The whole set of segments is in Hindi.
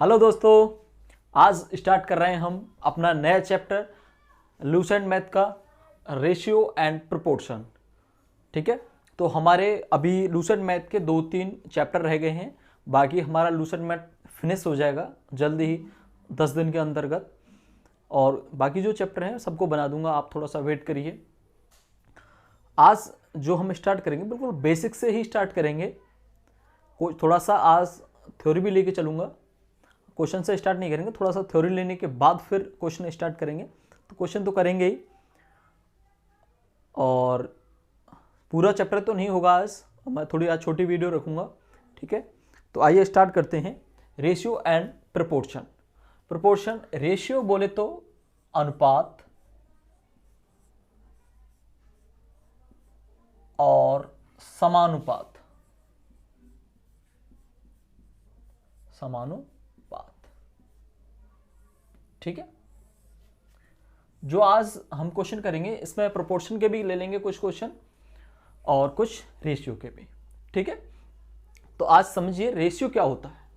हेलो दोस्तों, आज स्टार्ट कर रहे हैं हम अपना नया चैप्टर लूसेंट मैथ का रेशियो एंड प्रोपोर्शन। ठीक है, तो हमारे अभी लूसेंट मैथ के 2-3 चैप्टर रह गए हैं। बाकी हमारा लूसेंट मैथ फिनिश हो जाएगा जल्दी ही 10 दिन के अंतर्गत, और बाकी जो चैप्टर हैं सबको बना दूंगा, आप थोड़ा सा वेट करिए। आज जो हम स्टार्ट करेंगे बिल्कुल बेसिक से ही स्टार्ट करेंगे। थोड़ा सा आज थ्योरी भी लेके चलूँगा, क्वेश्चन से स्टार्ट नहीं करेंगे, थोड़ा सा थ्योरी लेने के बाद फिर क्वेश्चन स्टार्ट करेंगे। तो क्वेश्चन तो करेंगे ही, और पूरा चैप्टर तो नहीं होगा आज, मैं थोड़ी आज छोटी वीडियो रखूँगा। ठीक है, तो आइए स्टार्ट करते हैं। Ratio and proportion. Proportion, ratio बोले तो अनुपात, और समानुपात। ठीक है, जो आज हम क्वेश्चन करेंगे इसमें प्रोपोर्शन के भी ले लेंगे कुछ क्वेश्चन, और कुछ रेशियो के भी। ठीक है, तो आज समझिए रेशियो क्या होता है।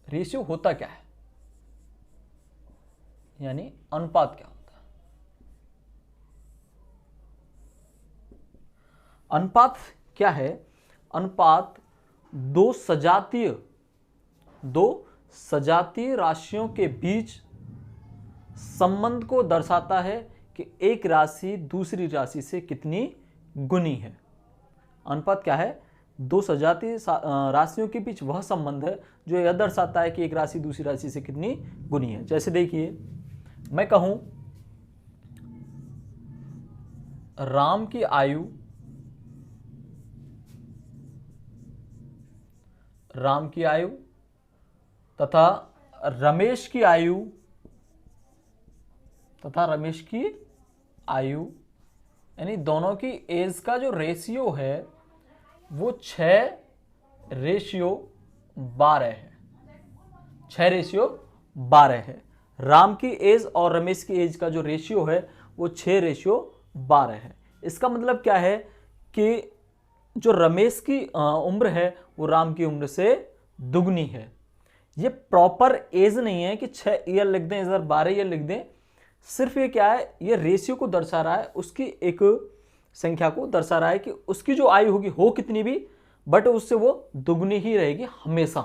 रेशियो होता क्या है, यानी अनुपात क्या होता है। अनुपात क्या है? अनुपात दो सजातीय राशियों के बीच संबंध को दर्शाता है कि एक राशि दूसरी राशि से कितनी गुनी है। अनुपात क्या है? दो सजातीय राशियों के बीच वह संबंध है जो यह दर्शाता है कि एक राशि दूसरी राशि से कितनी गुनी है। जैसे देखिए, मैं कहूं राम की आयु तथा रमेश की आयु यानी दोनों की एज का जो रेशियो है वो 6:12 है। 6:12 है। राम की एज और रमेश की एज का जो रेशियो है वो 6:12 है। इसका मतलब क्या है कि जो रमेश की उम्र है वो राम की उम्र से दुगनी है। ये प्रॉपर एज नहीं है कि 6 ईयर लिख दें इधर 12 ईयर लिख दें, सिर्फ ये क्या है, ये रेशियो को दर्शा रहा है, उसकी एक संख्या को दर्शा रहा है कि उसकी जो आयु होगी हो कितनी भी, बट उससे वो दुगनी ही रहेगी हमेशा।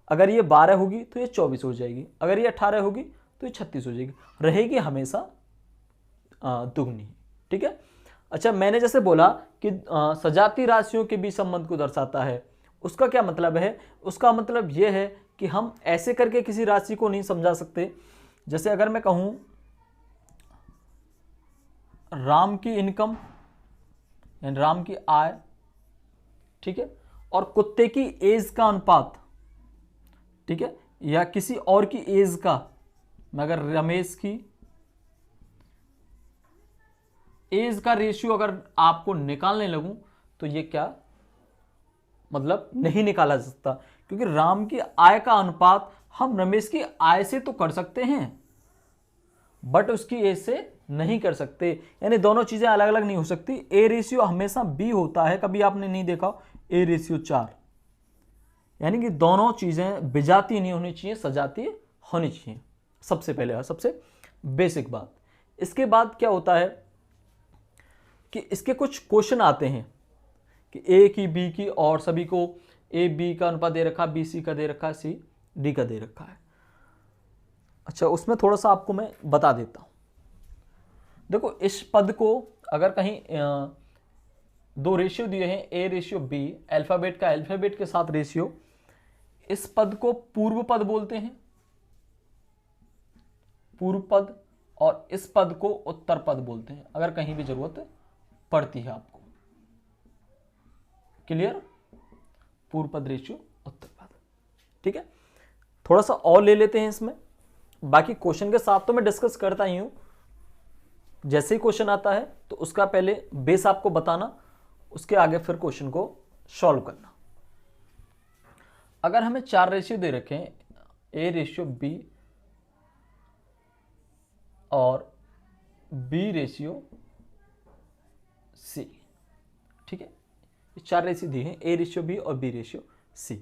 अगर ये 12 होगी तो ये 24 हो जाएगी, अगर ये 18 होगी तो ये 36 हो जाएगी, रहेगी हमेशा दुगनी। ठीक है, अच्छा, मैंने जैसे बोला कि सजातीय राशियों के बीच संबंध को दर्शाता है, उसका क्या मतलब है? उसका मतलब यह है कि हम ऐसे करके किसी राशि को नहीं समझा सकते। जैसे अगर मैं कहूं राम की इनकम यानी राम की आय, ठीक है, और कुत्ते की एज का अनुपात, ठीक है, या किसी और की एज का, मैं अगर रमेश की एज का रेशियो अगर आपको निकालने लगूं तो ये क्या मतलब नहीं निकाला जा सकता, क्योंकि राम की आय का अनुपात हम रमेश की आय से तो कर सकते हैं बट उसकी एज से नहीं कर सकते। यानी दोनों चीजें अलग अलग नहीं हो सकती। ए रेशियो हमेशा बी होता है, कभी आपने नहीं देखा A/4, यानी कि दोनों चीजें विजातीय नहीं होनी चाहिए, सजातीय होनी चाहिए। सबसे पहले सबसे बेसिक बात। इसके बाद क्या होता है कि इसके कुछ क्वेश्चन आते हैं कि ए की, बी की, और सभी को ए बी का अनुपात दे रखा, बी सी का दे रखा, सी डी का दे रखा है। अच्छा, उसमें थोड़ा सा आपको मैं बता देता हूं। देखो, इस पद को अगर कहीं दो रेशियो दिए हैं A/B, अल्फाबेट का अल्फाबेट के साथ रेशियो, इस पद को पूर्व पद बोलते हैं, पूर्व पद, और इस पद को उत्तर पद बोलते हैं अगर कहीं भी जरूरत पड़ती है आपको। क्लियर? पूर्व पद रेशियो उत्तर पद। ठीक है, थोड़ा सा और ले लेते हैं इसमें। बाकी क्वेश्चन के साथ तो मैं डिस्कस करता ही हूं, जैसे ही क्वेश्चन आता है तो उसका पहले बेस आपको बताना, उसके आगे फिर क्वेश्चन को सॉल्व करना। अगर हमें 4 रेशियो दे रखे हैं, A/B और B/C, ठीक है, ये 4 रेशियो दिए हैं, A/B और B/C।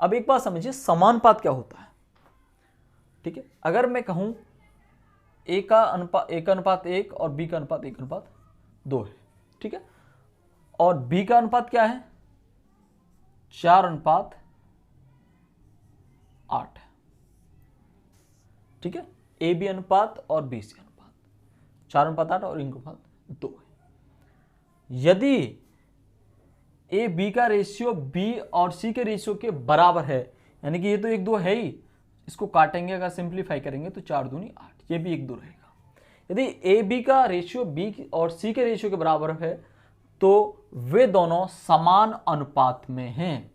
अब एक बात समझिए, समानुपात क्या होता है। ठीक है, अगर मैं कहूं A का अनुपात 1:1 और B का अनुपात 1:2 है, ठीक है, और B का अनुपात क्या है 4:8 है, ठीक है। AB अनुपात और BC अनुपात 4:8 और 1:2 है। यदि A B का रेशियो B और C के रेशियो के बराबर है, यानी कि ये तो 1:2 है ही, इसको काटेंगे अगर सिंप्लीफाई करेंगे तो 4 दूनी 8, ये भी 1:2 रहेगा। यदि A B का रेशियो B और C के रेशियो के बराबर है तो वे दोनों समान अनुपात में हैं।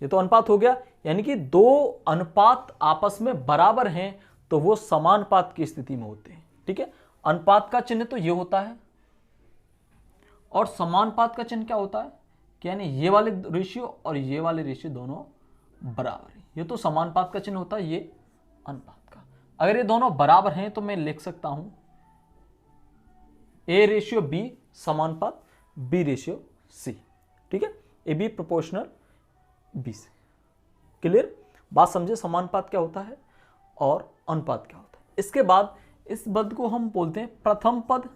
ये तो अनुपात हो गया, यानी कि दो अनुपात आपस में बराबर हैं तो वो समानुपात की स्थिति में होते हैं। ठीक है, अनुपात का चिन्ह तो ये होता है और समानुपात का चिन्ह क्या होता है कि यानी ये वाले रेशियो और ये वाले रेशियो दोनों बराबर हैं। ये तो समानुपात का चिन्ह होता है, ये अनुपात का। अगर ये दोनों बराबर हैं तो मैं लिख सकता हूं A/B समानुपात B/C। ठीक है, AB प्रोपोर्शनल BC। क्लियर, बात समझे, समानुपात क्या होता है और अनुपात क्या होता है। इसके बाद इस पद को हम बोलते हैं प्रथम पद।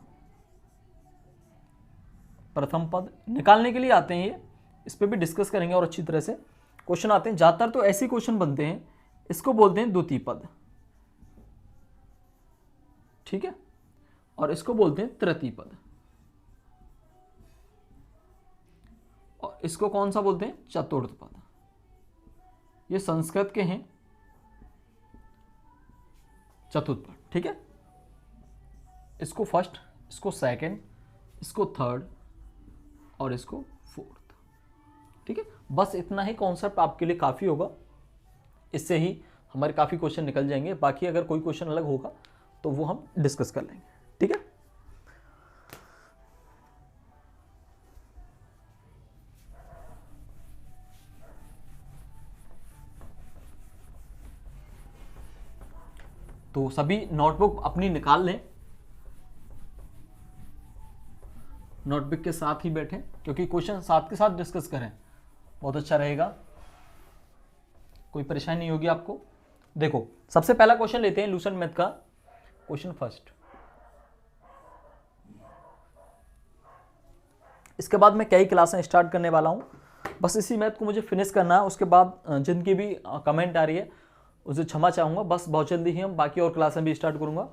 प्रथम पद निकालने के लिए आते हैं, ये इस पे भी डिस्कस करेंगे और अच्छी तरह से क्वेश्चन आते हैं। ज्यादातर तो ऐसे क्वेश्चन बनते हैं, इसको बोलते हैं द्वितीय पद, ठीक है, और इसको बोलते हैं तृतीय पद, और इसको कौन सा बोलते हैं चतुर्थ पद। ये संस्कृत के हैं चतुर्थ पद, ठीक है। इसको फर्स्ट, इसको सेकंड, इसको थर्ड और इसको फोर्थ। ठीक है, बस इतना ही कॉन्सेप्ट आपके लिए काफी होगा, इससे ही हमारे काफी क्वेश्चन निकल जाएंगे। बाकी अगर कोई क्वेश्चन अलग होगा तो वो हम डिस्कस कर लेंगे। ठीक है, तो सभी नोटबुक अपनी निकाल लें, नोटबुक के साथ ही बैठें, क्योंकि क्वेश्चन साथ के साथ डिस्कस करें, बहुत अच्छा रहेगा, कोई परेशानी नहीं होगी आपको। देखो, सबसे पहला क्वेश्चन लेते हैं लूसेंट मैथ का क्वेश्चन फर्स्ट। इसके बाद मैं कई क्लासें स्टार्ट करने वाला हूं, बस इसी मैथ को मुझे फिनिश करना है। उसके बाद जिनकी भी कमेंट आ रही है उसे क्षमा चाहूँगा, बस बहुत जल्दी ही हम बाकी और क्लासें भी स्टार्ट करूँगा।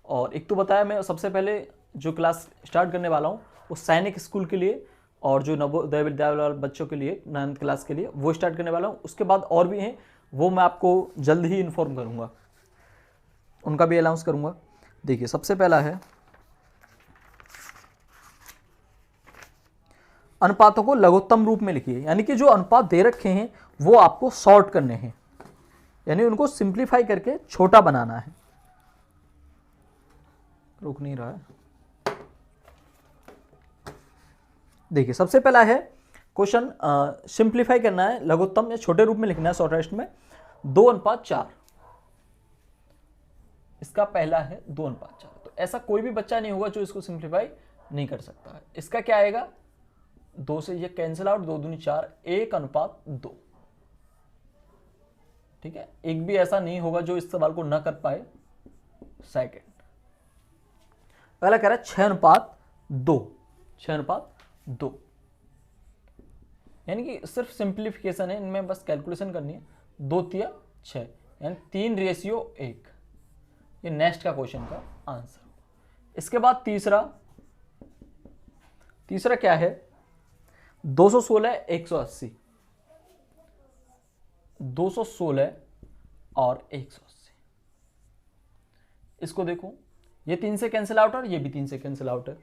और एक तो बताया, मैं सबसे पहले जो क्लास स्टार्ट करने वाला हूँ वो सैनिक स्कूल के लिए और जो नवोदय विद्यालय बच्चों के लिए 9th क्लास के लिए वो स्टार्ट करने वाला हूँ। उसके बाद और भी हैं, वो मैं आपको जल्द ही इन्फॉर्म करूँगा, उनका भी अनाउंस करूँगा। देखिए, सबसे पहला है अनुपातों को लघुत्तम रूप में लिखिए, यानी कि जो अनुपात दे रखे हैं वो आपको सॉर्ट करने हैं, यानी उनको सिंप्लीफाई करके छोटा बनाना है। रुक नहीं रहा है। देखिए, सबसे पहला है क्वेश्चन, सिंप्लीफाई करना है, लघुत्तम या छोटे रूप में लिखना है शॉर्टेस्ट में, 2:4। इसका पहला है 2:4, तो ऐसा कोई भी बच्चा नहीं होगा जो इसको सिंप्लीफाई नहीं कर सकता है। इसका क्या आएगा, 2 से ये कैंसिल आउट, 2 दूनी 4, 1:2। ठीक है, एक भी ऐसा नहीं होगा जो इस सवाल को न कर पाए। सेकंड, अगला कह रहा है 6:2, 6:2, यानी कि सिर्फ सिंप्लीफिकेशन है, इनमें बस कैलकुलेशन करनी है। 2 तिया 6, यानी 3:1। ये नेक्स्ट का क्वेश्चन का आंसर होगा। इसके बाद तीसरा क्या है, 216 180, 216 और 180। इसको देखो, ये 3 से कैंसिल आउट है और ये भी 3 से कैंसिल आउट है,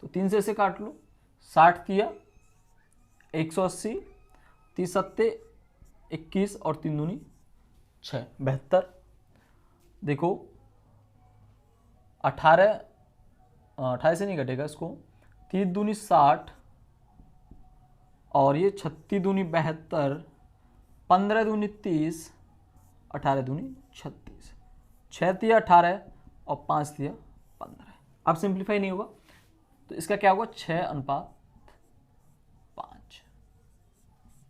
तो 3 से इसे काट लो। 60 तिया 180, 30 सत्ते 21 और 3 दूनी 6, 72। देखो 18 से नहीं घटेगा इसको, 30 दूनी 60 और ये 36 दूनी 72, 15 दूनी 30, 18 दूनी 36, 6 तिया 18 और 5 तिया 15। अब सिंप्लीफाई नहीं होगा तो इसका क्या होगा, 6:5।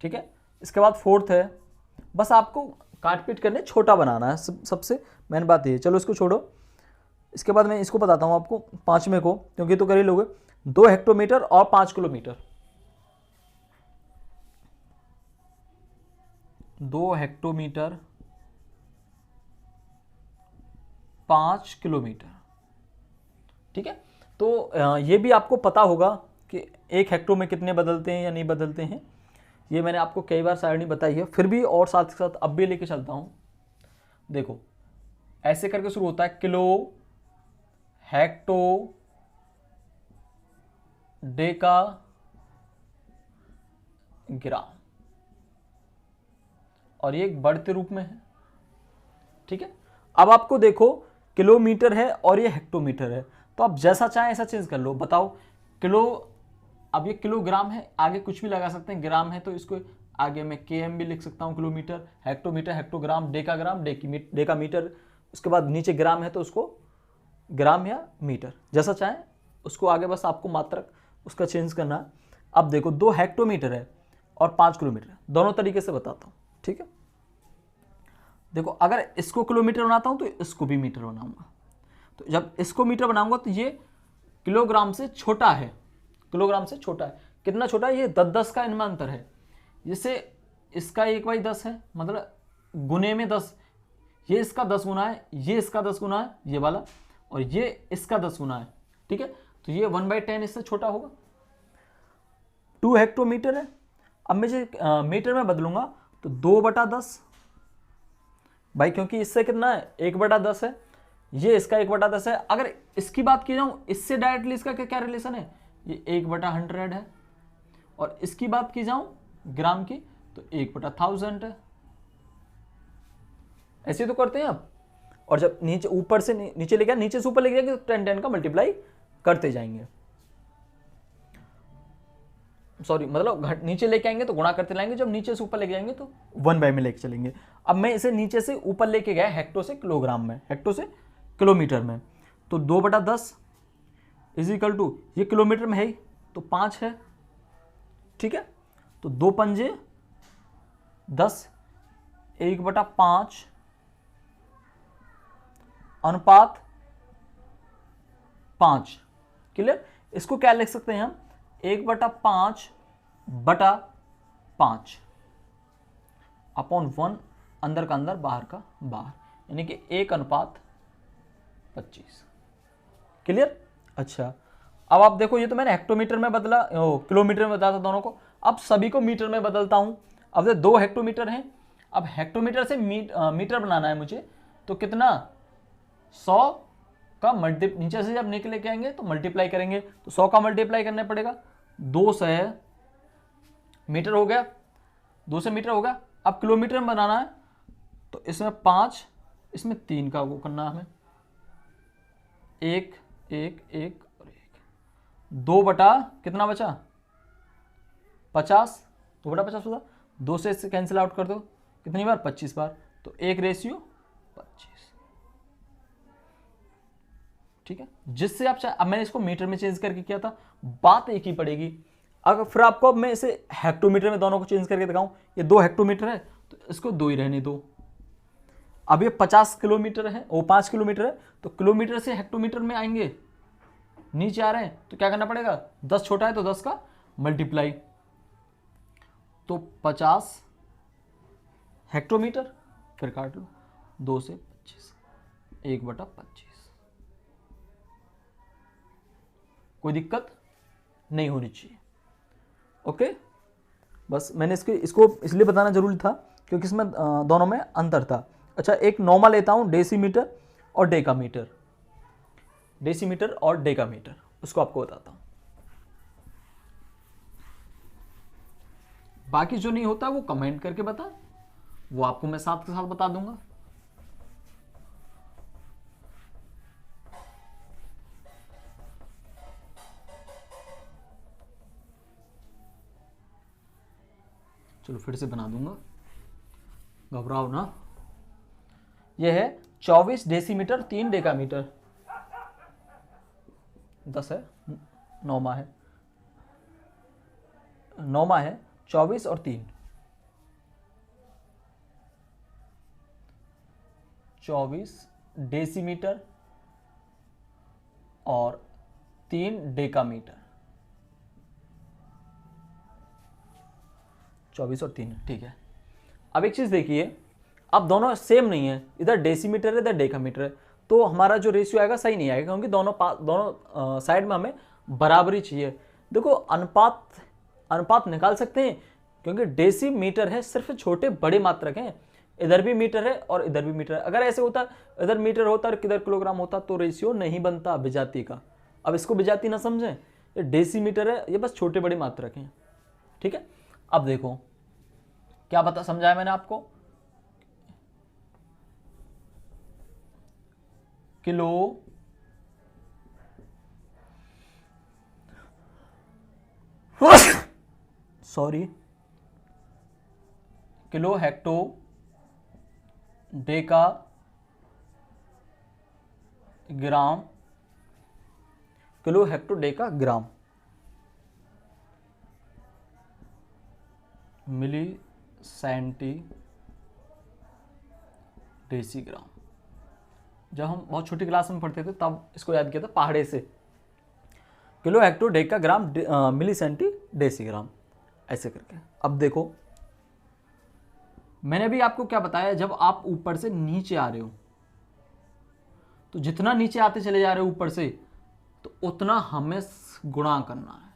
ठीक है। इसके बाद फोर्थ है, बस आपको काट पीट करने छोटा बनाना है, सबसे मेन बात ये है। चलो इसको छोड़ो, इसके बाद मैं इसको बताता हूँ आपको पाँचवें को, क्योंकि तो कर ही लोगे। 2 हेक्टोमीटर और 5 किलोमीटर। 2 हेक्टोमीटर 5 किलोमीटर, ठीक है। तो ये भी आपको पता होगा कि 1 हेक्टो में कितने बदलते हैं या नहीं बदलते हैं, ये मैंने आपको कई बार सारणी बताई है, फिर भी और साथ के साथ अब भी लेके चलता हूँ। देखो ऐसे करके शुरू होता है, किलो, हेक्टो, डेका, ग्राम, और ये एक बढ़ते रूप में है, ठीक है। अब आपको देखो किलोमीटर है और ये हेक्टोमीटर है, तो आप जैसा चाहें ऐसा चेंज कर लो। बताओ किलो, अब ये किलोग्राम है, आगे कुछ भी लगा सकते हैं, ग्राम है तो इसको आगे मैं केएम भी लिख सकता हूँ, kilometre, hectometre, hectogram, decagram, decametre, उसके बाद नीचे ग्राम है तो उसको ग्राम या मीटर, जैसा चाहें उसको आगे बस आपको मात्रक उसका चेंज करना है। अब देखो 2 हेक्टोमीटर है और 5 किलोमीटर है, दोनों तरीके से बताता हूँ, ठीक है। देखो अगर इसको किलोमीटर बनाता हूँ तो इसको भी मीटर बनाऊंगा, तो जब इसको मीटर बनाऊंगा तो ये किलोग्राम से छोटा है, किलोग्राम से छोटा है। कितना छोटा है? ये 10-10 का इनमें अंतर है। जैसे इसका 1/10 है, मतलब गुने में 10, ये इसका 10 गुना है, ये इसका 10 गुना है ये वाला, और ये इसका 10 गुना है, ठीक है। तो ये 1/10 इससे छोटा होगा। 2 हेक्टोमीटर है, अब मैं जो मीटर में बदलूंगा तो 2/10 भाई, क्योंकि इससे कितना है 1/10 है, ये इसका 1/10 है। अगर इसकी बात की जाऊं इससे डायरेक्टली इसका क्या रिलेशन है, ये 1/100 है, और इसकी बात की जाऊं ग्राम की तो 1/1000 है। ऐसे तो करते हैं आप, और जब नीचे ऊपर से नीचे लेके नीचे से ऊपर लेके जाएंगे तो 10 का मल्टीप्लाई करते जाएंगे, सॉरी मतलब नीचे लेके आएंगे तो गुणा करते लाएंगे, जब नीचे से ऊपर लेके जाएंगे तो 1/में लेके चलेंगे। अब मैं इसे नीचे से ऊपर लेके गया हेक्टो से किलोग्राम में, हेक्टो से किलोमीटर में, तो 2/10 इज इक्वल टू, ये किलोमीटर में है ही तो 5 है, ठीक है। तो 2 पंजे 10, 1/5 अनुपात 5, क्लियर। इसको क्या लिख सकते हैं हम, 1/5/5 अपॉन 1, अंदर का अंदर बाहर का बाहर, यानी कि 1/25, क्लियर। अच्छा अब आप देखो, ये तो मैंने हेक्टोमीटर में बदला, किलोमीटर में बदला था दोनों को, अब सभी को मीटर में बदलता हूं। अब 2 हेक्टोमीटर हैं, अब हेक्टोमीटर से मीटर बनाना है मुझे, तो कितना 100 का नीचे से जब निकले के आएंगे तो मल्टीप्लाई करेंगे, तो 100 का मल्टीप्लाई करना पड़ेगा, 2 से मीटर हो गया, 2 से मीटर होगा। अब किलोमीटर में बनाना है तो इसमें 5, इसमें 3 का वो करना है हमें, 1 1 1 और 1, 2 बटा कितना बचा 50, 2/50 होगा, 2 से इससे कैंसिल आउट कर दो, कितनी बार 25 बार, तो 1:25, ठीक है। जिससे आप अब मैंने इसको मीटर में चेंज करके किया था, बात एक ही पड़ेगी। अगर फिर आपको अब मैं इसे हेक्टोमीटर में दोनों को चेंज करके दिखाऊं, ये 2 हेक्टोमीटर है तो इसको 2 ही रहने दो। अब ये 50 किलोमीटर है, वो 5 किलोमीटर है, तो किलोमीटर से हेक्टोमीटर में आएंगे, नीचे आ रहे हैं तो क्या करना पड़ेगा, 10 छोटा है तो 10 का मल्टीप्लाई, तो 50 हेक्टोमीटर, फिर काट लो 2 से 25, 1/25, कोई दिक्कत नहीं होनी चाहिए, ओके। बस मैंने इसको इसलिए बताना जरूरी था क्योंकि इसमें दोनों में अंतर था। अच्छा एक नॉर्मल लेता हूं, डेसीमीटर और डेकामीटर, डेसीमीटर और डेकामीटर, उसको आपको बताता हूं। बाकी जो नहीं होता वो कमेंट करके बता, वो आपको मैं साथ के साथ बता दूंगा। चलो फिर से बना दूंगा, घबराओ ना। यह है 24 डेसीमीटर 3 डेकामीटर, 10 है, नौमा है 24 और 3, 24 डेसीमीटर और 3 डेकामीटर। 24 और 3, ठीक है। अब एक चीज देखिए, अब दोनों सेम नहीं है, इधर डेसीमीटर है इधर डेकामीटर है, तो हमारा जो रेशियो आएगा सही नहीं आएगा, क्योंकि दोनों साइड में हमें बराबरी चाहिए। देखो अनुपात निकाल सकते हैं, क्योंकि डेसीमीटर है, सिर्फ छोटे बड़े मात्रक हैं, इधर भी मीटर है और इधर भी मीटर है। अगर ऐसे होता इधर मीटर होता और किधर किलोग्राम होता तो रेशियो नहीं बनता विजाती का। अब इसको विजाती ना समझें, ये डेसीमीटर है, ये बस छोटे बड़े मात्रक हैं, ठीक है। अब देखो क्या बता समझाया मैंने आपको, किलो किलो हेक्टो डेका ग्राम, किलो हेक्टो डेका ग्राम, मिली सेंटी डेसीग्राम। जब हम बहुत छोटी क्लास में पढ़ते थे तब इसको याद किया था पहाड़े से, किलो हेक्टो डेका ग्राम मिली सेंटी डेसीग्राम, ऐसे करके। अब देखो मैंने भी आपको क्या बताया, जब आप ऊपर से नीचे आ रहे हो तो जितना नीचे आते चले जा रहे हो ऊपर से, तो उतना हमें गुणा करना है,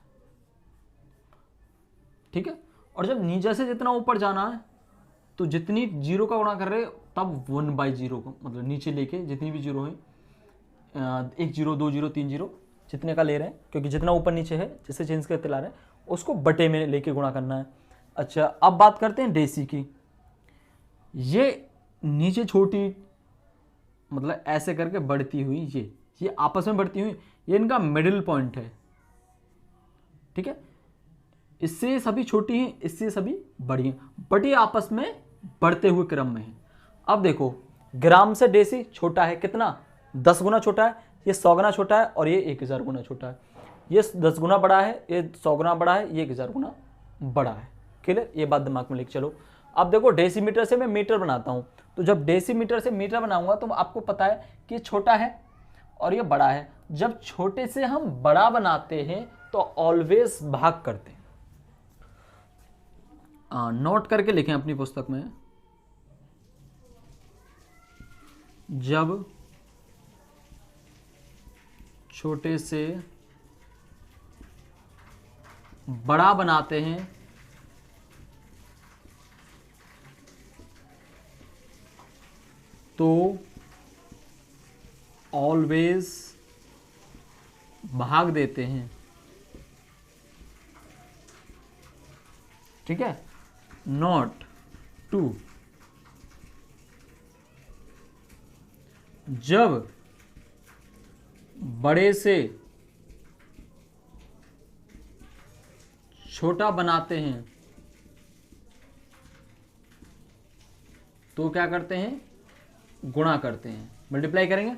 ठीक है। और जब नीचे से जितना ऊपर जाना है तो जितनी जीरो का गुणा कर रहे हो तब 1/0 को, मतलब नीचे लेके जितनी भी जीरो है, 1 0 2 0 3 0 जितने का ले रहे हैं, क्योंकि जितना ऊपर नीचे है जैसे चेंज करते ला रहे हैं उसको बटे में लेके गुणा करना है। अच्छा अब बात करते हैं डेसी की। ये नीचे छोटी मतलब ऐसे करके बढ़ती हुई, ये आपस में बढ़ती हुई, ये इनका मिडिल पॉइंट है, ठीक है। इससे सभी छोटी हैं, इससे सभी बड़ी हैं, बट ये आपस में बढ़ते हुए क्रम में है। अब देखो ग्राम से डेसी छोटा है कितना, 10 गुना छोटा है, ये 100 गुना छोटा है और ये 1000 गुना छोटा है। ये 10 गुना बड़ा है, ये 100 गुना बड़ा है, ये 1000 गुना बड़ा है। क्लियर, ये बात दिमाग में लिख चलो। अब देखो डेसीमीटर से मैं मीटर बनाता हूं, तो जब डेसीमीटर से मीटर बनाऊंगा तो आपको पता है कि छोटा है और ये बड़ा है। जब छोटे से हम बड़ा बनाते हैं तो ऑलवेज भाग करते हैं। नोट करके लिखें अपनी पुस्तक में, जब छोटे से बड़ा बनाते हैं तो ऑलवेज भाग देते हैं, ठीक है। नोट 2, जब बड़े से छोटा बनाते हैं तो क्या करते हैं, गुणा करते हैं, मल्टीप्लाई करेंगे।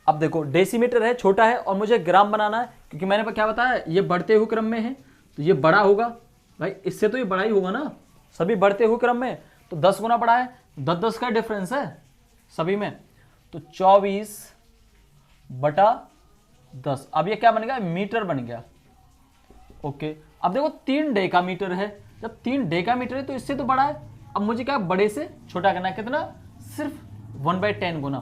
अब देखो डेसीमीटर है, छोटा है और मुझे ग्राम बनाना है, क्योंकि मैंने क्या बताया ये बढ़ते हुए क्रम में है तो ये बड़ा होगा भाई, इससे तो ये बड़ा ही होगा ना, सभी बढ़ते हुए क्रम में, तो 10 गुना बड़ा है, 10 का डिफरेंस है सभी में, तो 24/10। अब ये क्या बन गया, मीटर बन गया, ओके। अब देखो 3 डेकामीटर है, जब 3 डेकामीटर है तो इससे तो बड़ा है। अब मुझे क्या बड़े से छोटा करना है, कितना, सिर्फ 1/10 गुना,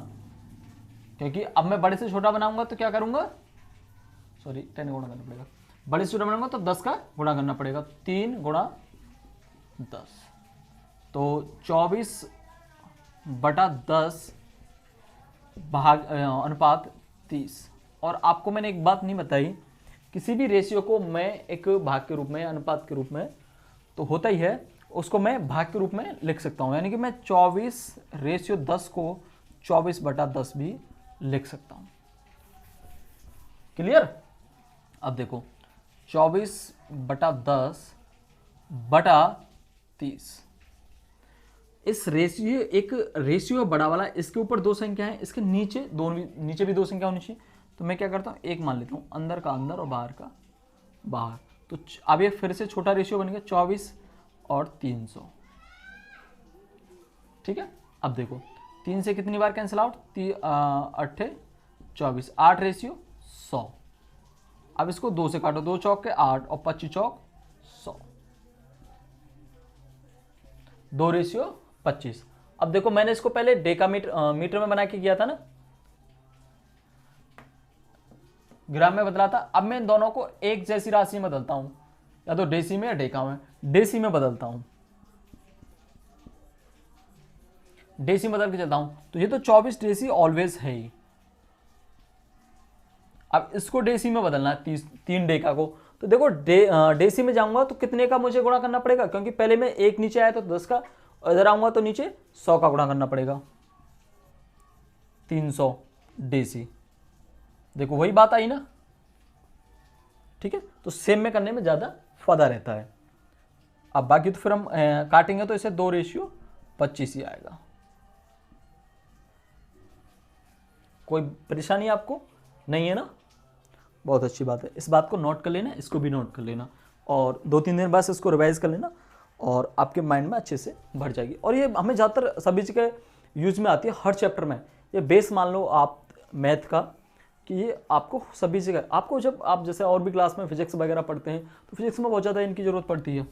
क्योंकि अब मैं बड़े से छोटा बनाऊंगा तो क्या करूंगा, सॉरी 10 गुणा करना पड़ेगा, बड़े से छोटा बनाऊंगा तो 10 का गुणा करना पड़ेगा, 3 गुणा 10, तो 24/10 भाग अनुपात 30। और आपको मैंने एक बात नहीं बताई, किसी भी रेशियो को मैं एक भाग के रूप में, अनुपात के रूप में तो होता ही है, उसको मैं भाग के रूप में लिख सकता हूं, यानी कि मैं 24/10 को 24/10 भी लिख सकता हूं। क्लियर। अब देखो 24/10/30, इस रेशियो, एक रेशियो बड़ा वाला, इसके ऊपर 2 संख्या है, इसके नीचे नीचे भी 2 संख्या होनी चाहिए, तो मैं क्या करता हूँ, एक मान लेता हूँ, अंदर का अंदर और बाहर का बाहर। तो अब ये फिर से छोटा रेशियो बन गया 24 और 300, ठीक है। अब देखो 3 से कितनी बार कैंसिल आउट, 8 24, 8:100। अब इसको 2 से काटो, 2 चौक के 8 और 25 चौक 100, 2:25। अब देखो मैंने इसको पहले मीटर में बना के किया था ना, ग्राम में बदला था। अब मैं इन दोनों को एक जैसी राशि में बदलता हूं, या तो डेसी में या डेका में। डेसी में बदलता हूं, डेसी में बदल के चलता हूं। तो ये तो 24 डेसी ऑलवेज है ही। अब इसको डेसी में बदलना है, 3 डेका को। तो देखो डेसी में जाऊंगा तो कितने का मुझे गुणा करना पड़ेगा, क्योंकि पहले में एक नीचे आया तो 10 का, और इधर आऊंगा तो नीचे 100 का गुणा करना पड़ेगा। 300 डेसी, देखो वही बात आई ना, ठीक है। तो सेम में करने में ज्यादा फायदा रहता है। अब बाकी तो फिर हम काटेंगे तो इसे 2:25 ही आएगा। कोई परेशानी आपको नहीं है ना, बहुत अच्छी बात है। इस बात को नोट कर लेना, इसको भी नोट कर लेना, और 2-3 दिन बाद इसको रिवाइज कर लेना, और आपके माइंड में अच्छे से भर जाएगी। और ये हमें ज़्यादातर सभी जगह यूज में आती है, हर चैप्टर में। ये बेस मान लो आप मैथ का, कि ये आपको सभी जगह, आपको जब आप जैसे और भी क्लास में फिजिक्स वगैरह पढ़ते हैं तो फिजिक्स में बहुत ज़्यादा इनकी ज़रूरत पड़ती है।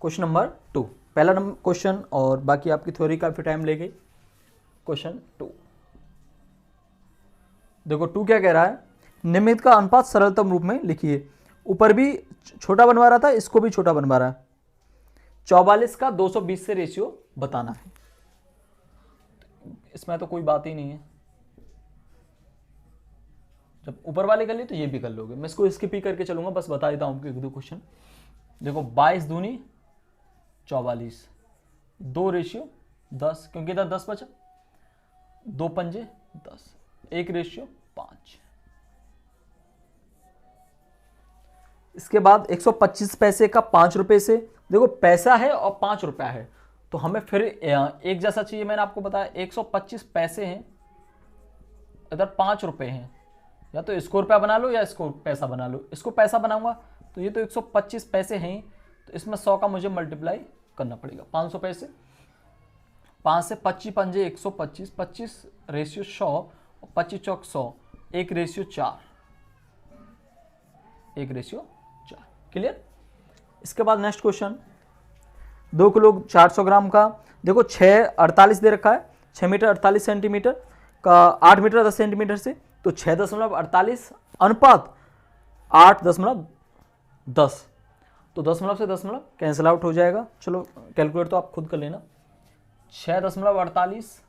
क्वेश्चन नंबर 2, पहला नंबर क्वेश्चन, और बाकी आपकी थ्योरी काफी टाइम ले गई। क्वेश्चन 2 देखो, 2 क्या कह रहा है, निम्नलिखित का अनुपात सरलतम रूप में लिखिए। ऊपर भी छोटा बनवा रहा था, इसको भी छोटा बनवा रहा है। 44 का 220 से रेशियो बताना है। इसमें तो कोई बात ही नहीं है, जब ऊपर वाले कर लिए तो ये भी कर लोगे। मैं इसको स्किप ही करके चलूंगा, बस बता देता हूं आपको 1-2 क्वेश्चन। देखो 22 दूनी 44, 2:10, क्योंकि इधर 10 बचा, 2 पंजे 10, 1:5। इसके बाद 125 पैसे का 5 रुपए से, देखो पैसा है और 5 रुपया है तो हमें फिर एक जैसा चाहिए। मैंने आपको बताया 125 पैसे हैं, इधर 5 रुपए हैं, या तो इसको रुपया बना लो या इसको पैसा बना लो। इसको पैसा बनाऊंगा तो ये तो 125 पैसे हैं, तो इसमें 100 का मुझे मल्टीप्लाई करना पड़ेगा। 500 पैसे, 5 से 25 पंजे 125, 25:100 और 25 चौक 100, 1:4, 1:4। क्लियर। इसके बाद नेक्स्ट क्वेश्चन, 2 किलो 400 ग्राम का, देखो 6:48 दे रखा है, 6 मीटर 48 सेंटीमीटर का 8 मीटर 10 सेंटीमीटर से, तो 6.48 अनुपात 8.10, तो दशमलव से दशमलव कैंसिल आउट हो जाएगा। चलो कैलकुलेट तो आप खुद कर लेना। 6.48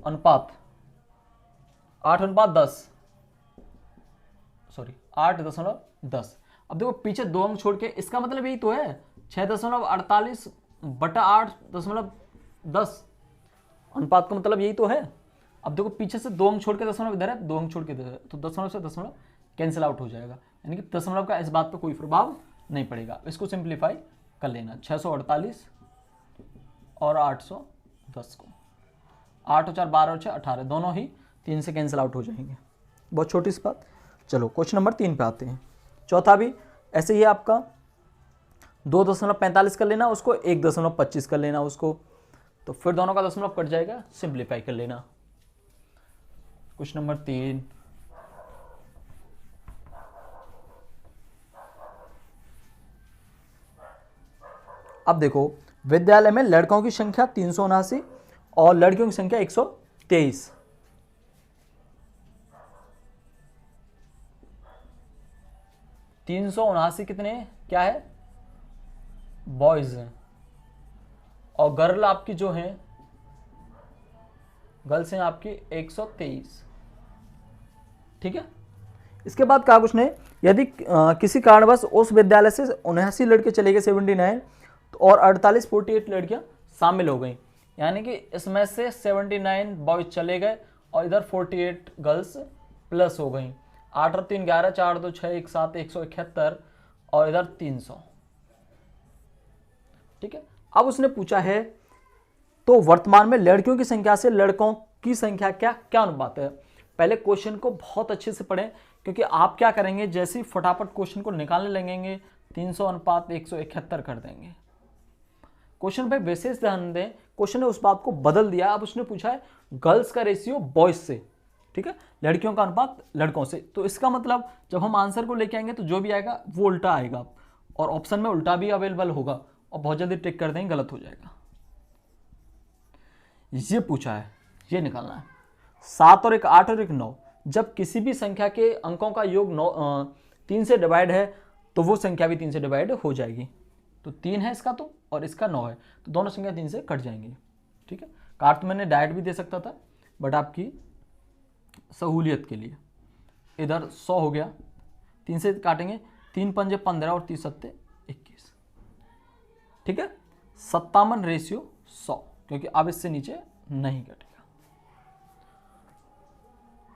अनुपात 8:10, सॉरी 8.10। अब देखो पीछे 2 अंक छोड़ के, इसका मतलब यही तो है 6.48 बटा 8.10 अनुपात का मतलब यही तो है। अब देखो पीछे से 2 अंक छोड़ के दशमलव इधर है, 2 अंक छोड़ के इधर है, तो दशमलव से दशमलव कैंसिल आउट हो जाएगा, यानी कि दशमलव का इस बात पर कोई प्रभाव नहीं पड़ेगा। इसको सिंप्लीफाई कर लेना, 648 और 810 को, 8 और 4 12 और 6 18, दोनों ही 3 से कैंसिल आउट हो जाएंगे। बहुत छोटी सी बात। चलो क्वेश्चन नंबर 3 पे आते हैं। चौथा भी ऐसे ही आपका 2.45 कर लेना, उसको 1.25 कर लेना उसको, तो फिर दोनों का दशमलव कट जाएगा, सिंप्लीफाई कर लेना। क्वेश्चन नंबर 3, अब देखो विद्यालय में लड़कों की संख्या 379 और लड़कियों की संख्या 123। कितने क्या है, बॉयज हैं, और गर्ल आपकी जो हैं, गर्ल्स हैं आपकी 123। ठीक है। इसके बाद कहा कुछ ने, यदि किसी कारणवश उस विद्यालय से 79 लड़के चले गए 79, और 48 लड़कियां शामिल हो गई, यानी कि इसमें से 79 बॉयज चले गए और इधर 48 गर्ल्स प्लस हो गई। 8 और 3 11, 4 2 6 1 7, 171, और इधर 300। ठीक है। अब उसने पूछा है तो वर्तमान में लड़कियों की संख्या से लड़कों की संख्या क्या क्या अनुपात है। पहले क्वेश्चन को बहुत अच्छे से पढ़ें, क्योंकि आप क्या करेंगे, जैसे ही फटाफट क्वेश्चन को निकालने लगेंगे 300 अनुपात 171 कर देंगे। क्वेश्चन पे विशेष ध्यान दें, क्वेश्चन ने उस बात को बदल दिया। अब उसने पूछा है गर्ल्स का रेशियो बॉयज से, ठीक है, लड़कियों का अनुपात लड़कों से। तो इसका मतलब जब हम आंसर को लेके आएंगे तो जो भी आएगा वो उल्टा आएगा, और ऑप्शन में उल्टा भी अवेलेबल होगा, और बहुत जल्दी टिक कर देंगे गलत हो जाएगा। ये पूछा है, ये निकालना है। 7 और 1 8 और 1 9, जब किसी भी संख्या के अंकों का योग 3 से डिवाइड है तो वो संख्या भी 3 से डिवाइड हो जाएगी। तो 3 है इसका तो, और इसका 9 है, तो दोनों संख्या 3 से कट जाएंगी, ठीक है। काट तो मैंने डायरेक्ट भी दे सकता था, बट आपकी सहूलियत के लिए इधर 100 हो गया, 3 से काटेंगे, 3 पंजे 15 और 30 सत्ते 21, ठीक है। 57 रेशियो 100, क्योंकि अब इससे नीचे नहीं कटेगा।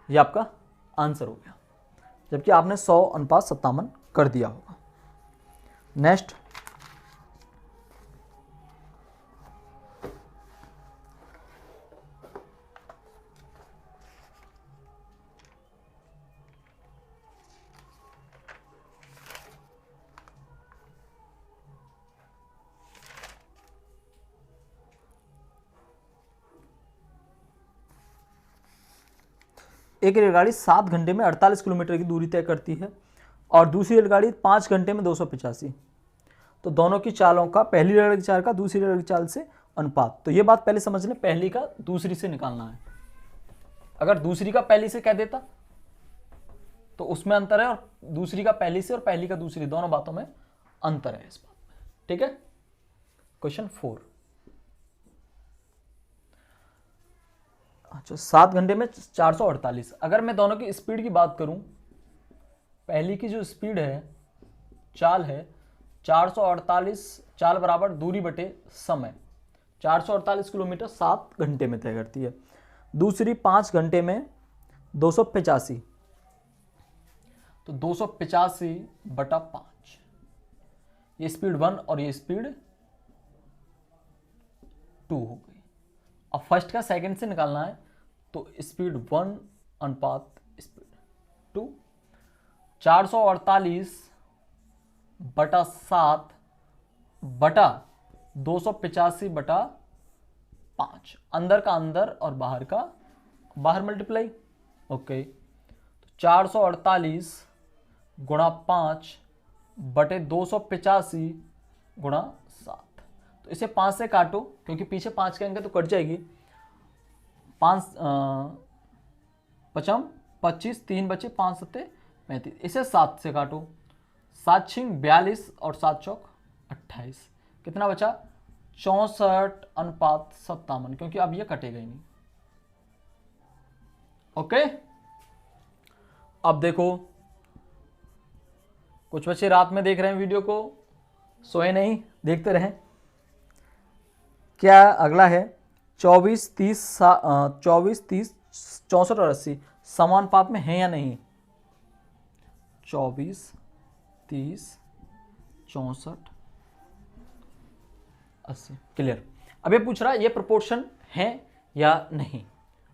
ये आपका आंसर हो गया, जबकि आपने 100 अनुपात 57 कर दिया होगा। नेक्स्ट, एक रेलगाड़ी 7 घंटे में 48 किलोमीटर की दूरी तय करती है और दूसरी रेलगाड़ी 5 घंटे में 285। तो दोनों की चालों का, पहली रेलगाड़ी की चाल का दूसरी रेलगाड़ी की चाल से अनुपात। तो ये बात पहले समझ लें, पहली का दूसरी से निकालना है। अगर दूसरी का पहली से कह देता तो उसमें अंतर है, और दूसरी का पहली से और पहली का दूसरी, दोनों बातों में अंतर है इस बात में, ठीक है। क्वेश्चन 4, अच्छा 7 घंटे में 448। अगर मैं दोनों की स्पीड की बात करूं, पहली की जो स्पीड है, चाल है 448, चाल बराबर दूरी बटे समय, 448 किलोमीटर 7 घंटे में तय करती है। दूसरी 5 घंटे में 285, तो 285 बटा 5, ये स्पीड 1 और ये स्पीड 2 हो गई। अब फर्स्ट का सेकंड से निकालना है, तो स्पीड 1 अनुपात स्पीड 2, 448 बटा 7 बटा 285 बटा 5, अंदर का अंदर और बाहर का बाहर मल्टीप्लाई, ओके। तो 448 गुणा 5 बटे 285 गुणा 7, तो इसे 5 से काटो, क्योंकि पीछे 5 के अंक तो कट जाएगी। 5 पचम 25, 3 बचे, 5 सत्ते 35, इसे 7 से काटो, 7 छिंग 42 और 7 चौक 28, कितना बचा 64 अनुपात 57, क्योंकि अब ये कटेगा ही नहीं, ओके। अब देखो, कुछ बच्चे रात में देख रहे हैं वीडियो को, सोए नहीं, देखते रहें। क्या अगला है 24, 30, 64 और 80 समानुपात में है या नहीं। 24, 30, 64, 80, क्लियर। अब ये पूछ रहा है ये प्रोपोर्शन है या नहीं,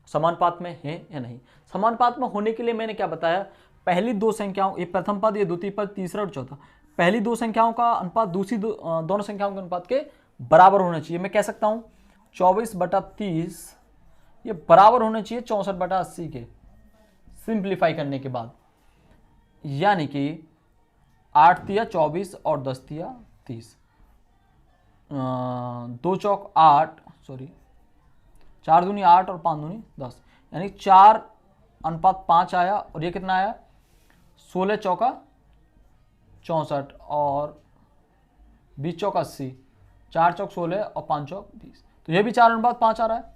समानुपात में है या नहीं। समानुपात में होने के लिए मैंने क्या बताया, पहली दो संख्याओं, ये प्रथम पद, ये द्वितीय पद, तीसरा और चौथा, पहली दो संख्याओं का अनुपात दूसरी दोनों संख्याओं के अनुपात के बराबर होना चाहिए। मैं कह सकता हूं 24 बटा 30 ये बराबर होना चाहिए 64 बटा 80 के, सिंप्लीफाई करने के बाद, यानी कि 8 तिया 24 और 10 तिया 30, 2 चौक 8, सॉरी 4 दूनी 8 और 5 दूनी 10, यानी 4 अनुपात 5 आया, और ये कितना आया 16 चौका 64 और 20 चौक 80, 4 चौक 16 और 5 चौक 20, तो ये भी 4 अनुपात 5 आ रहा है।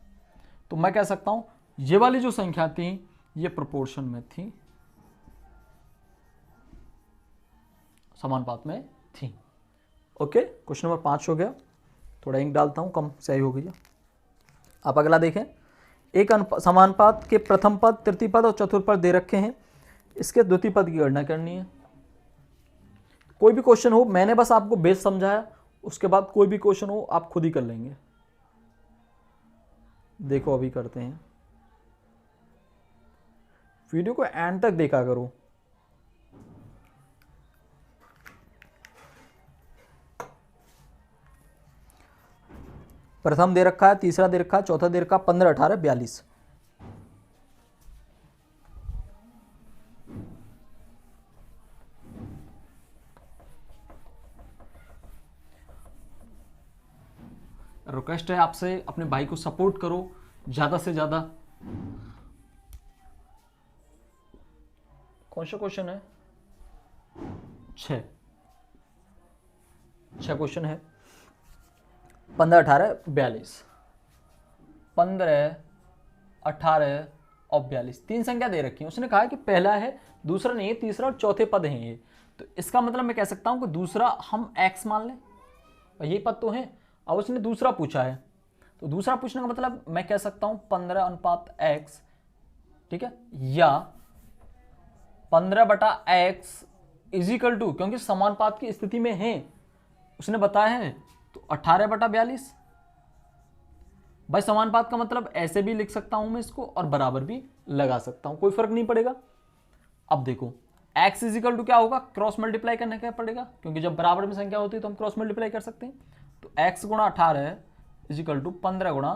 तो मैं कह सकता हूं ये वाली जो संख्या थी ये प्रोपोर्शन में थी, समानुपात में थी, ओके। क्वेश्चन नंबर 5 हो गया, थोड़ा इंक डालता हूं, कम सही हो गई। आप अगला देखें, एक समानुपात के प्रथम पद, तृतीय पद और चतुर्थ पद दे रखे हैं, इसके द्वितीय पद की गणना करनी है। कोई भी क्वेश्चन हो, मैंने बस आपको बेस समझाया उसके बाद कोई भी क्वेश्चन हो आप खुद ही कर लेंगे। देखो अभी करते हैं, वीडियो को एंड तक देखा करो। प्रथम दे रखा है, तीसरा दे रखा है, चौथा दे रखा है 15, 18, 42। रिक्वेस्ट है आपसे, अपने भाई को सपोर्ट करो ज्यादा से ज्यादा। कौन सा क्वेश्चन है? 6 क्वेश्चन है। 15, 18, 42, 15, 18 और 42 तीन संख्या दे रखी है। उसने कहा है कि पहला है, दूसरा नहीं है, तीसरा और चौथे पद हैं ये। तो इसका मतलब मैं कह सकता हूं कि दूसरा हम x मान लें, और ये पद तो हैं। अब उसने दूसरा पूछा है, तो दूसरा पूछने का मतलब मैं कह सकता हूं 15/x, ठीक है, या 15/x इजिकल टू, क्योंकि समानुपात की स्थिति में है उसने बताया है, तो 18/42। भाई समानुपात का मतलब ऐसे भी लिख सकता हूं मैं इसको, और बराबर भी लगा सकता हूं, कोई फर्क नहीं पड़ेगा। अब देखो x इजिकल टू क्या होगा, क्रॉस मल्टीप्लाई करने का पड़ेगा, क्योंकि जब बराबर में संख्या होती है तो हम क्रॉस मल्टीप्लाई कर सकते हैं। तो x गुणा 18 इजिकल टू 15 गुणा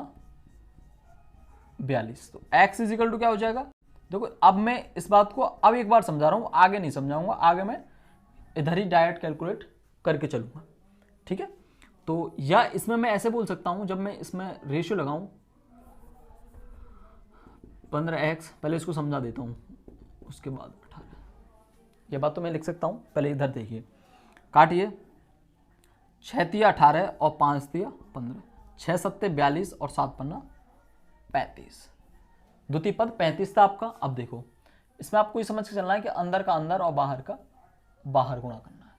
42। तो x इजिकल टू क्या हो जाएगा, देखो अब मैं इस बात को अब एक बार समझा रहा हूं, आगे नहीं समझाऊंगा, आगे मैं इधर ही डायरेक्ट कैलकुलेट करके चलूंगा, ठीक है। तो या इसमें मैं ऐसे बोल सकता हूं, जब मैं इसमें रेशियो लगाऊं 15x, पहले इसको समझा देता हूं, उसके बाद 18, ये बात तो मैं लिख सकता हूं। पहले इधर देखिए, काटिए, 6 तिया 18 और 5 तिया 15, 6 सत्ते 42 और 7 पन्ना 35, द्वितीय पद 35 था आपका। अब देखो इसमें आपको ये समझ के चलना है कि अंदर का अंदर और बाहर का बाहर गुणा करना है।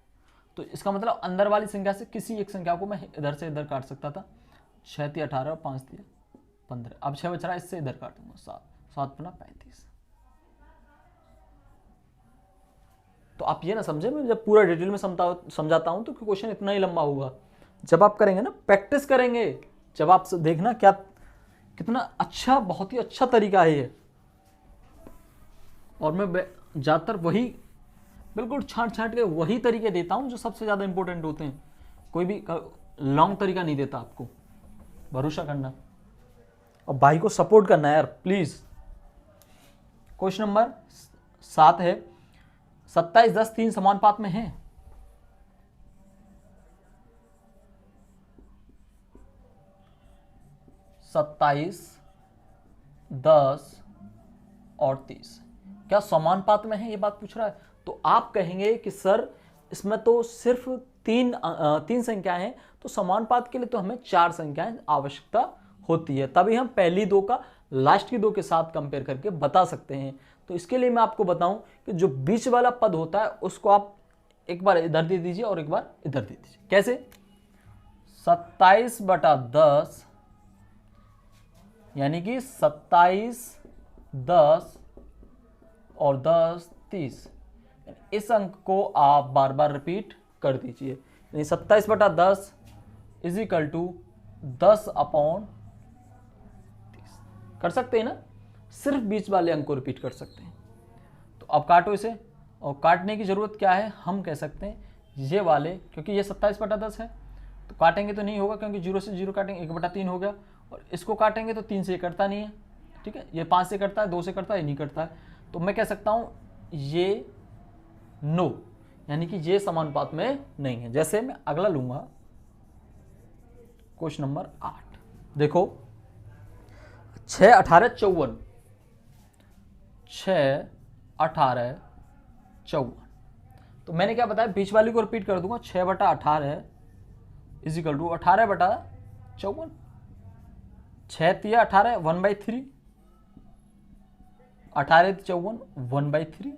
तो इसका मतलब अंदर वाली संख्या से किसी एक संख्या को मैं इधर से इधर काट सकता था, 6 तिया 18 और 5 तिया 15, अब 6 बच रहा है, इससे इधर काटूंगा 7, 7 पन्ना 35। तो आप ये ना समझे, मैं जब पूरा डिटेल में समझाता हूं तो क्वेश्चन इतना ही लंबा होगा। जब आप करेंगे ना, प्रैक्टिस करेंगे, जब आप देखना क्या कितना अच्छा, बहुत ही अच्छा तरीका है ये। और मैं ज़्यादातर वही बिल्कुल छांट के वही तरीके देता हूं जो सबसे ज़्यादा इंपॉर्टेंट होते हैं, कोई भी लॉन्ग तरीका नहीं देता आपको। भरोसा करना और भाई को सपोर्ट करना है यार प्लीज़। क्वेश्चन नंबर 7 है, 27, 10, 3 समानुपात में है। सत्ताईस, 10 और 30 क्या समानुपात में है, ये बात पूछ रहा है। तो आप कहेंगे कि सर इसमें तो सिर्फ तीन संख्याएं हैं, तो समानुपात के लिए तो हमें 4 संख्याएं आवश्यकता होती है, तभी हम पहली 2 का लास्ट की 2 के साथ कंपेयर करके बता सकते हैं। तो इसके लिए मैं आपको बताऊं कि जो बीच वाला पद होता है उसको आप एक बार इधर दे दीजिए और एक बार इधर दे दीजिए। कैसे? 27/10 यानी कि 27, 10 और 10, 30, इस अंक को आप बार बार रिपीट कर दीजिए। यानी 27/10 इज इक्वल टू 10/30 कर सकते हैं ना, सिर्फ बीच वाले अंक को रिपीट कर सकते हैं। तो अब काटो इसे, और काटने की जरूरत क्या है, हम कह सकते हैं ये वाले, क्योंकि ये 27/10 है तो काटेंगे तो नहीं होगा, क्योंकि 0 से 0 काटेंगे 1/3 हो गया, और इसको काटेंगे तो 3 से कटता नहीं है, ठीक है, ये 5 से कटता है, 2 से कटता है, ये नहीं कटता है। तो मैं कह सकता हूं ये नो, यानी कि ये समानुपात में नहीं है। जैसे मैं अगला लूंगा क्वेश्चन नंबर 8, देखो 6, 18, 54, 6, 18, 54, तो मैंने क्या बताया, बीच वाली को रिपीट कर दूंगा, 6/18 इज इक्वल टू 18/54, 6 तिया 18 1/3, 18 54 1/3।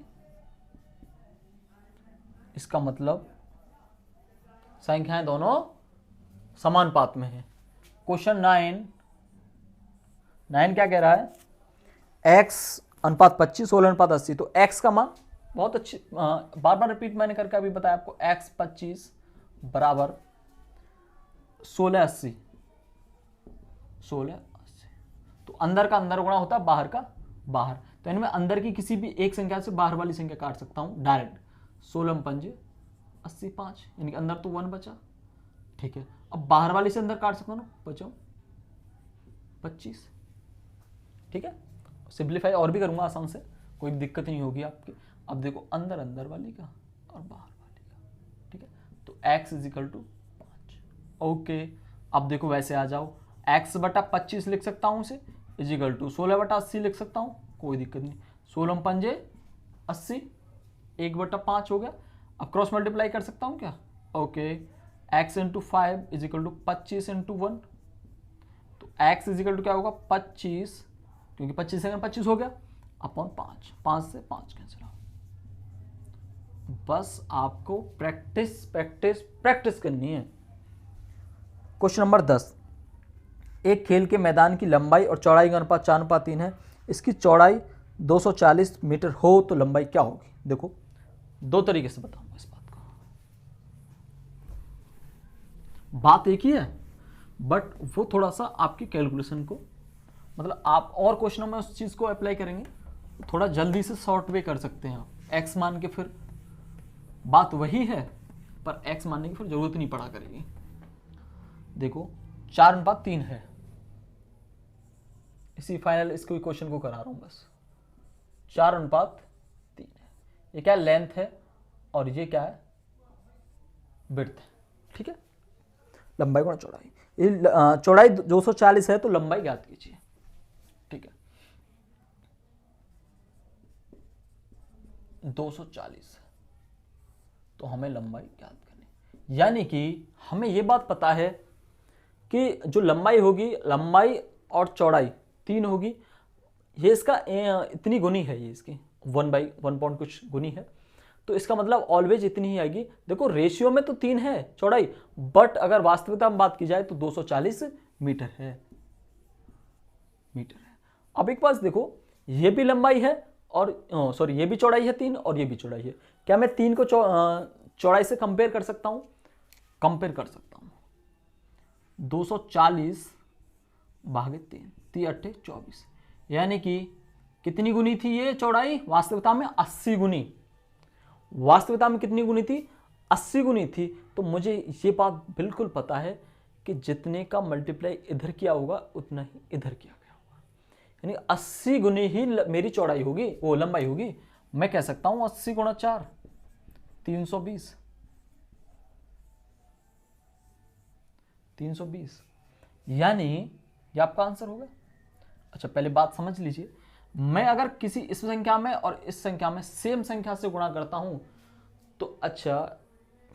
इसका मतलब संख्याएं दोनों समानुपात में है। क्वेश्चन 9 क्या कह रहा है, x अनुपात 25, 16 अनुपात 80। तो x का मान बहुत अच्छी, बार बार रिपीट मैंने करके अभी बताया आपको, x 25 बराबर 1680, 1680। तो अंदर का अंदर गुणा होता है बाहर का बाहर, तो इनमें अंदर की किसी भी एक संख्या से बाहर वाली संख्या काट सकता हूं डायरेक्ट। 16 पंजे 80, 5, यानी कि अंदर तो 1 बचा, ठीक है। अब बाहर वाली से अंदर काट सकता हूं ना, बचाओ 25, ठीक है। सिंप्लीफाई और भी करूंगा आसान से, कोई दिक्कत नहीं होगी आपकी। अब देखो अंदर अंदर वाली का और बाहर वाली का, ठीक है। तो x is equal to 5, okay. अब देखो वैसे आ जाओ, x बटा 25 लिख सकता हूं इसे, इज इक्वल टू 16 बटा 80 लिख सकता हूं, कोई दिक्कत नहीं। 16 पंजे 80, 1 बटा 5 हो गया। अब क्रॉस मल्टीप्लाई कर सकता हूं क्या, okay. x into 5 is equal to 25 into 1, तो x इज इक्वल टू क्या होगा 25, क्योंकि 25 से 25 हो गया, अपॉन 5, 5 से 5 कैंसिल हो। बस आपको प्रैक्टिस प्रैक्टिस प्रैक्टिस करनी है। क्वेश्चन नंबर 10, एक खेल के मैदान की लंबाई और चौड़ाई का अनुपात 4:3 है। इसकी चौड़ाई 240 मीटर हो तो लंबाई क्या होगी। देखो दो तरीके से बताऊंगा इस बात को, बात एक ही है बट वो थोड़ा सा आपकी कैलकुलेशन को, मतलब आप और क्वेश्चनों में उस चीज को अप्लाई करेंगे थोड़ा जल्दी से शॉर्ट वे कर सकते हैं आप। एक्स मान के फिर बात वही है पर एक्स मानने की फिर जरूरत नहीं पड़ा करेगी। देखो 4:3 है, इसी फाइनल इसको क्वेश्चन को करा रहा हूं बस। 4:3 है, ये क्या लेंथ है और ये क्या है विड्थ है, ठीक है। लंबाई गुणा चौड़ाई, चौड़ाई 240 है तो लंबाई ज्ञात कीजिए, ठीक है। 240 तो हमें लंबाई ज्ञात करनी, यानी कि हमें यह बात पता है कि जो लंबाई होगी, लंबाई और चौड़ाई 3 होगी, ये इसका इतनी गुनी है, ये इसकी 1/1 पॉइंट कुछ गुनी है, तो इसका मतलब ऑलवेज इतनी ही आएगी। देखो रेशियो में तो 3 है चौड़ाई, बट अगर वास्तविकता में बात की जाए तो 240 मीटर है, मीटर है। अब एक बात देखो, ये भी लंबाई है और सॉरी ये भी चौड़ाई है 3 और ये भी चौड़ाई है। क्या मैं 3 को चौड़ाई से कंपेयर कर सकता हूं, कंपेयर कर सकता हूं। 240 भागे 3, 3 8 24, यानी कि कितनी गुनी थी ये चौड़ाई, वास्तविकता में 80 गुनी, वास्तविकता में कितनी गुनी थी 80 गुनी थी। तो मुझे ये बात बिल्कुल पता है कि जितने का मल्टीप्लाई इधर किया होगा उतना ही इधर किया गया होगा, यानी 80 गुनी ही मेरी चौड़ाई होगी, वो लंबाई होगी। मैं कह सकता हूं 80 गुणा 4 320, 320, यानी ये आपका आंसर होगा। अच्छा पहले बात समझ लीजिए, मैं अगर किसी इस संख्या में और इस संख्या में सेम संख्या से गुणा करता हूं तो अच्छा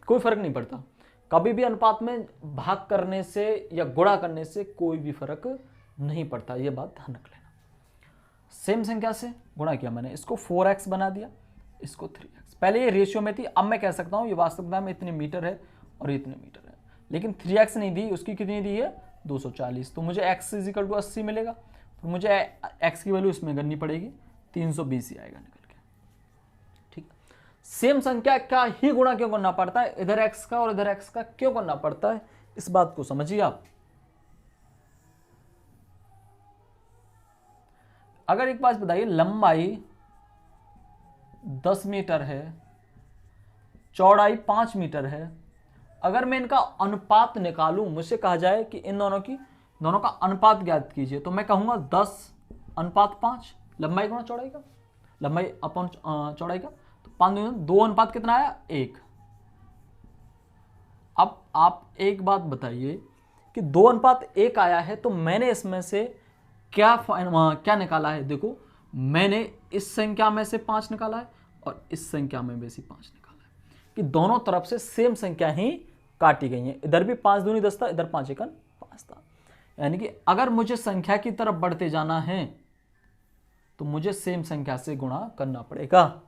कोई फर्क नहीं पड़ता, कभी भी अनुपात में भाग करने से या गुणा करने से कोई भी फर्क नहीं पड़ता, यह बात ध्यान रख लेना। सेम संख्या से गुणा किया मैंने, इसको 4x बना दिया, इसको 3x। पहले ये रेशियो में थी, अब मैं कह सकता हूं ये वास्तविकता में इतने मीटर है और इतने मीटर है, लेकिन 3x नहीं दी, उसकी कितनी दी है 240, तो मुझे x इज इक्वल टू 80 मिलेगा, तो मुझे x की वैल्यू इसमें करनी पड़ेगी, 320 ही आएगा निकल के, ठीक। सेम संख्या का ही गुणा क्यों करना पड़ता है, इधर x का और इधर x का क्यों करना पड़ता है, इस बात को समझिए आप। अगर एक बात बताइए, लंबाई 10 मीटर है, चौड़ाई 5 मीटर है, अगर मैं इनका अनुपात निकालूं, मुझसे कहा जाए कि इन दोनों का अनुपात ज्ञात कीजिए, तो मैं कहूंगा 10:5, लंबाई गुणा चौड़ाई का, लंबाई अपॉन चौड़ाई का, तो 2 अनुपात कितना आया 1। अब आप एक बात बताइए कि 2:1 आया है, तो मैंने इसमें से क्या निकाला है। देखो मैंने इस संख्या में से 5 निकाला है और इस संख्या में भी 5 निकाला है, कि दोनों तरफ से सेम संख्या ही काटी गई है। इधर भी 5 दूनी 10 था, इधर 5 एकन 5 था, यानी कि अगर मुझे संख्या की तरफ बढ़ते जाना है तो मुझे सेम संख्या से गुणा करना पड़ेगा।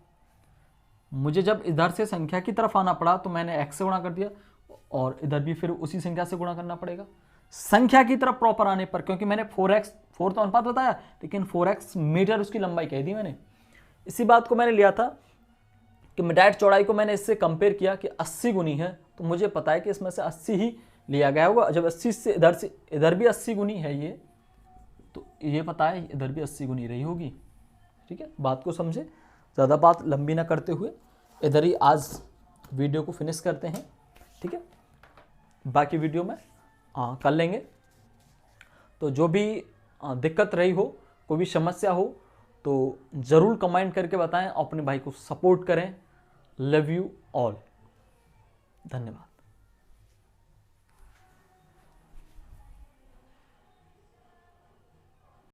मुझे जब इधर से संख्या की तरफ आना पड़ा तो मैंने x से गुणा कर दिया और इधर भी फिर उसी संख्या से गुणा करना पड़ेगा संख्या की तरफ प्रॉपर आने पर, क्योंकि मैंने 4 तो अनुपात बताया, लेकिन 4x मीटर उसकी लंबाई कह दी मैंने। इसी बात को मैंने लिया था कि डायरेक्ट चौड़ाई को मैंने इससे कंपेयर किया कि 80 गुनी है, तो मुझे पता है कि इसमें से 80 ही लिया गया होगा। जब 80 से इधर भी 80 गुनी है ये, तो ये पता है इधर भी 80 गुनी रही होगी। ठीक है, बात को समझे, ज़्यादा बात लंबी ना करते हुए इधर ही आज वीडियो को फिनिश करते हैं। ठीक है, बाकी वीडियो में कर लेंगे। तो जो भी दिक्कत रही हो, कोई भी समस्या हो, तो ज़रूर कमेंट करके बताएं। अपने भाई को सपोर्ट करें। लव यू ऑल, धन्यवाद।